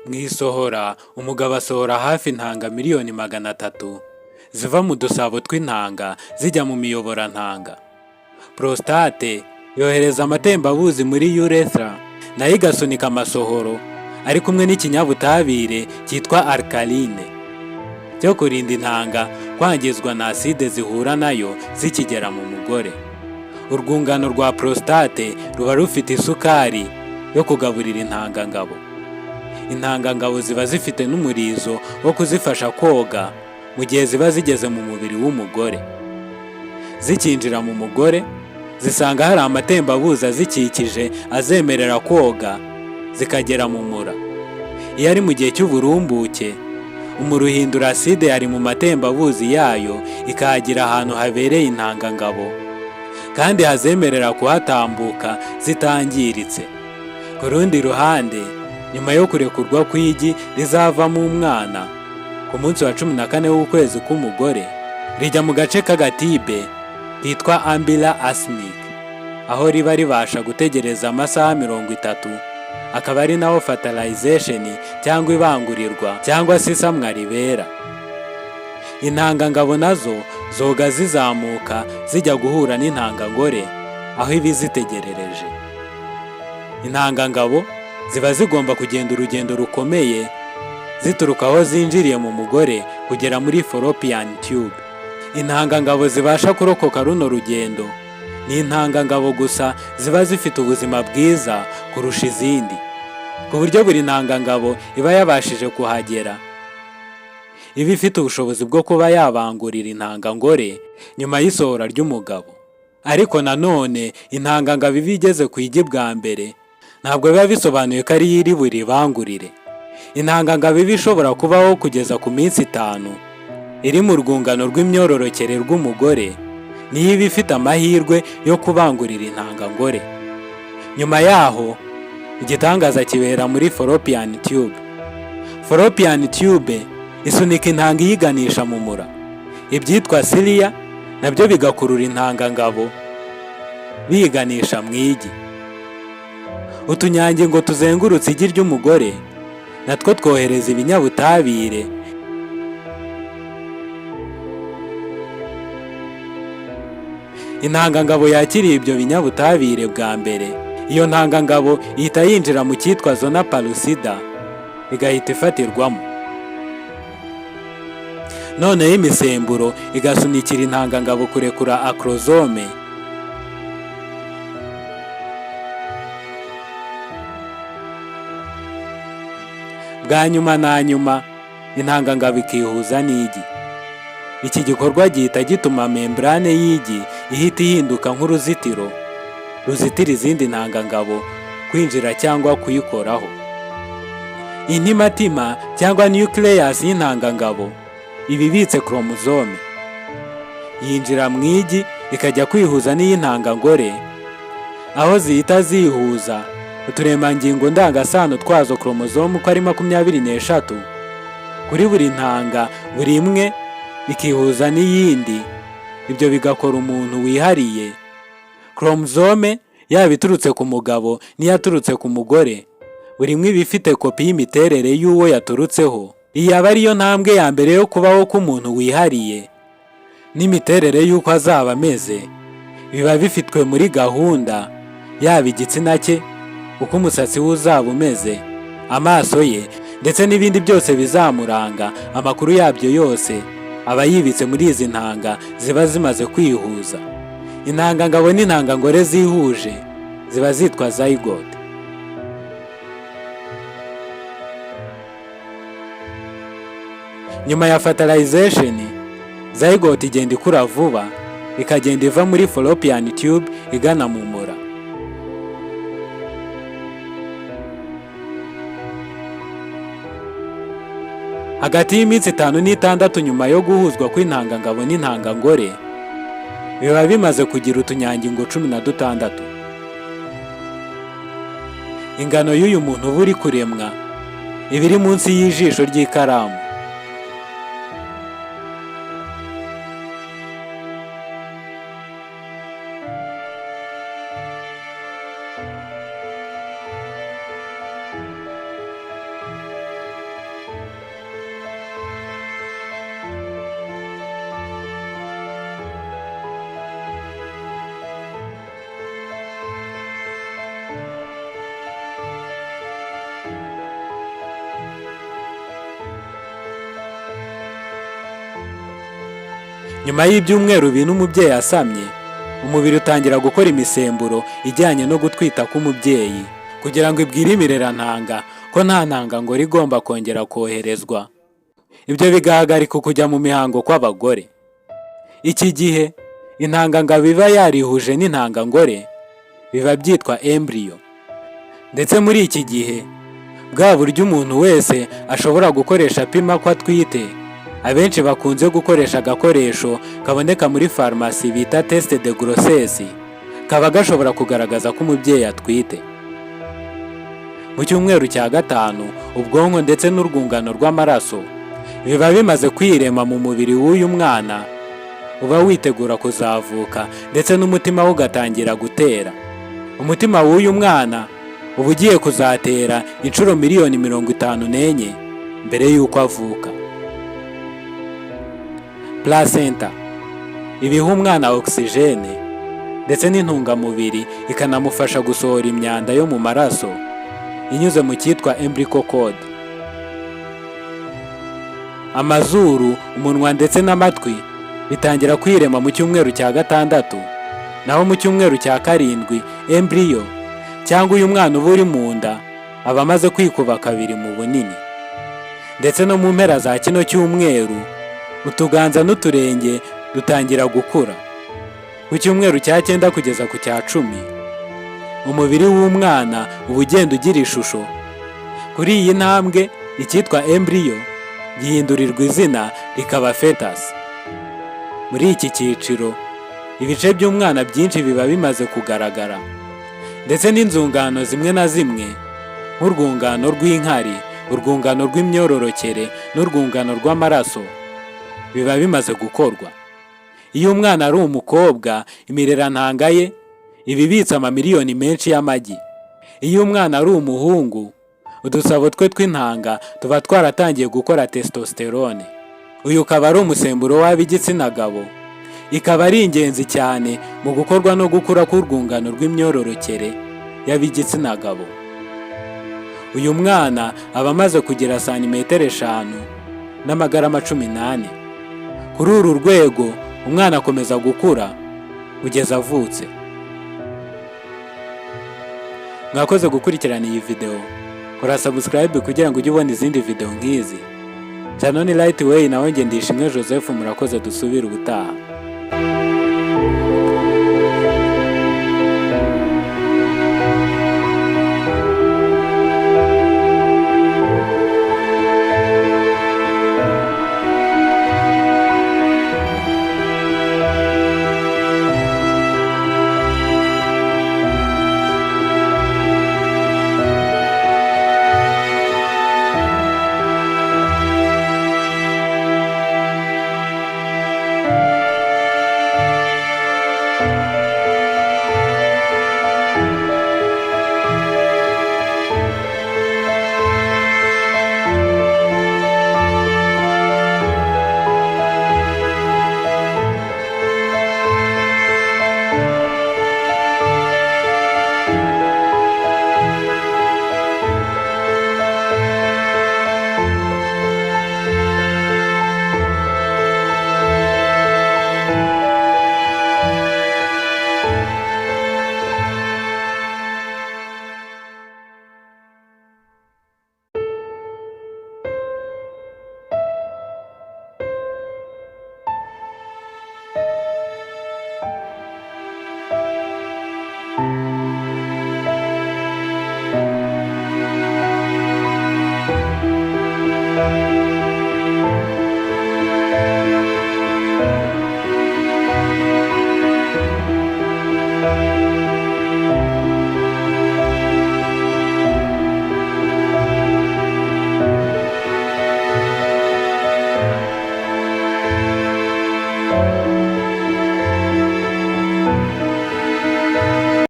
Mu isohora umugabo asohora hafi intanga miliyoni 300 ziva mu dusabo tw'intanga zijya mu miyoborantanga. Prostate yohereza amatembabuzi muri urethra nayo igasunika amasohoro ari kumwe n'ikinyabutabire cyitwa alkaline cyo kurinda intanga kwangizwa na aside zihura nayo zikigera mu mugore. Urwungano rwa prostate ruba rufite isukari yo kugaburira intangangabo. Intangangabo ziba zifite n'umurizo wo kuzifasha koga mu gihe ziba zigeze mu mubiri w'umugore. Zikinjira mu mugore zisanga hari amatembabuzi azikikije azemerera koga zikagera mu mura. Iyo ari mu gihe cy'uburumbuke, umura uhindura aside yari mu matembabuzi yayo ikahagira ahantu habereye intangangabo kandi hazemerera kuhatambuka zitangiritse. Ku rundi ruhande, nyuma yo kurekurwa kw'igi rizavamo umwana ku munsi wa 14 w'ukwezi k'umugore, rijya mu gace k'agatibe kitwa ambula asmic, aho riba ribasha gutegereza amasaha 30, akaba ari naho fertilization cyangwa ibangurirwa cyangwa se isamwa ribera. Intangangabo nazo zoga zizamuka zijya guhura n'intangangore aho ibizitegerereje. Intangangabo ziba zigomba kugenda urugendo rukomeye zituruka aho zinjiriye mu mugore kugera muri fallopian tube. Intangangabo zibasha kurokoka runo rugendo ni intangangabo gusa ziba zifite ubuzima bwiza kurusha izindi, ku buryo buri ntangangabo iba yabashije kuhagera iba ifite ubushobozi bwo kuba yabangurira intangangore nyuma y'isohora ry'umugabo. Ariko nanone intangangabo iba igeze ku igi bwa mbere ntabwo biba bisobanuye ko ari iri buri bangurire. Intangangabo iba ishobora kubaho kugeza ku minsi 5 iri mu rwungano rw'imyororokere rw'umugore, niyo iba ifite amahirwe yo kubangurira intangangore. Nyuma yaho igitangaza kibera muri fallopian tube. Fallopian tube isunika intanga iyiganisha mu mura. Ibyitwa cilia nabyo bigakurura intangangabo biyiganisha mu igi. Utunyangingo tuzengurutse igi ry'umugore natwo twohereza ibinyabutabire intangangabo yakiriye ibyo binyabutabire bwa mbere. Iyo ntangangabo ihita yinjira mu cyitwa zona pellucida igahita ifatirwamo. Noneho imisemburo igasunikira intangangabo kurekura acrosome bwa nyuma na nyuma intangangabo ikihuza n'igi. Iki gikorwa gihita gituma membrane y'igi ihita ihinduka nk'uruzitiro ruzitira izindi ntangangabo kwinjira cyangwa kuyikoraho. Intimatima cyangwa nucleus y'intangangabo ibibitse chromosome yinjira mu igi ikajya kwihuza n'iy'intangangore, aho zihita zihuza uturemangingo ndangasano twazo chromosome uko ari 23 kuri buri ntanga, buri imwe ikihuza n'iyindi. Ibyo bigakora umuntu wihariye. Chromosome yaba iturutse ku mugabo n'iyaturutse ku mugore, buri imwe iba ifite kopi y'imiterere y'uwo yaturutseho. Iyi aba ariyo ntambwe ya mbere yo kubaho k'umuntu wihariye. N'imiterere y'uko azaba ameze biba bifitwe muri gahunda, yaba igitsina cye, uko umusatsi we uzaba umeze, amaso ye ndetse n'ibindi byose bizamuranga. Amakuru yabyo yose aba yibitse muri izi ntanga ziba zimaze kwihuza. Intangangabo n'intangangore zihuje ziba zitwa zygote. Nyuma ya fertilization, zygote igenda ikura vuba ikagenda iva muri fallopian tube igana mu mura. Hagati y'iminsi 5 n'6 nyuma yo guhuzwa kw'intangangabo n'intangangore, biba bimaze kugira utunyangingo 16. Ingano y'uyu muntu uba uri kuremwa iba iri munsi y'ijisho ry'ikaramu. Nyuma y'ibyumweru bine umubyeyi asamye, umubiri utangira gukora imisemburo ijyanye no gutwita k'umubyeyi kugira ngo ibwire imirerantanga ko nta ntangangore igomba kongera koherezwa. Ibyo bigahagarika kujya mu mihango kw'abagore. Iki gihe intangangabo iba yarihuje n'intangangore biba byitwa embryo. Ndetse muri iki gihe bwa buryo umuntu wese ashobora gukoresha apima ko atwite, abenshi bakunze gukoresha agakoresho kaboneka muri farumasi bita test de grossesse, kaba gashobora kugaragaza ko umubyeyi atwite. Mu cyumweru cya gatanu ubwonko ndetse n'urwungano rw'amaraso biba bimaze kwirema mu mubiri w'uyu mwana uba witegura kuzavuka, ndetse n'umutima we ugatangira gutera. Umutima w'uyu mwana uba ugiye kuzatera inshuro miliyoni 54 mbere y'uko avuka. Placenta ibiha umwana oxygene ndetse n'intungamubiri, ikanamufasha gusohora imyanda yo mu maraso inyuze mu cyitwa umbilical cord. Amazuru, umunwa ndetse n'amatwi bitangira kwirema mu cyumweru cya gatandatu, naho mu cyumweru cya karindwi embryo cyangwa uyu mwana uba uri mu nda aba amaze kwikuba kabiri mu bunini. Ndetse no mu mpera za kino cyumweru utuganza n'uturenge dutangira gukura. Ku cyumweru cya 9 kugeza ku cya 10 umubiri w'umwana uba ugenda ugira ishusho. Kuri iyi ntambwe icyitwa embryo gihindurirwa izina rikaba fetus. Muri iki cyiciro ibice by'umwana byinshi biba bimaze kugaragara, ndetse n'inzungano zimwe na zimwe nk'urwungano rw'inkari, urwungano rw'imyororokere n'urwungano rw'amaraso biba bimaze gukorwa. Iyo umwana ari umukobwa, imirerantanga ye iba ibitse amamiliyoni menshi y'amagi. Iyo umwana ari umuhungu, udusabo twe tw'intanga tuba twaratangiye gukora testosterone. Uyu ukaba ari umusemburo w'ab'igitsina gabo, ikaba ari ingenzi cyane mu gukorwa no gukura k'urwungano rw'imyororokere y'ab'igitsina gabo. Uyu mwana aba amaze kugira santimetero 5 n'amagarama 18. Kuri uru rwego umwana akomeza gukura kugeza avutse. Mwakoze gukurikirana iyi video. Kora subscribe kugira ngo ujye ubona izindi video nk'izi. Channel ni Lightway, nawe nge Ndishimwe Joseph. Murakoze, dusubire ubutaha.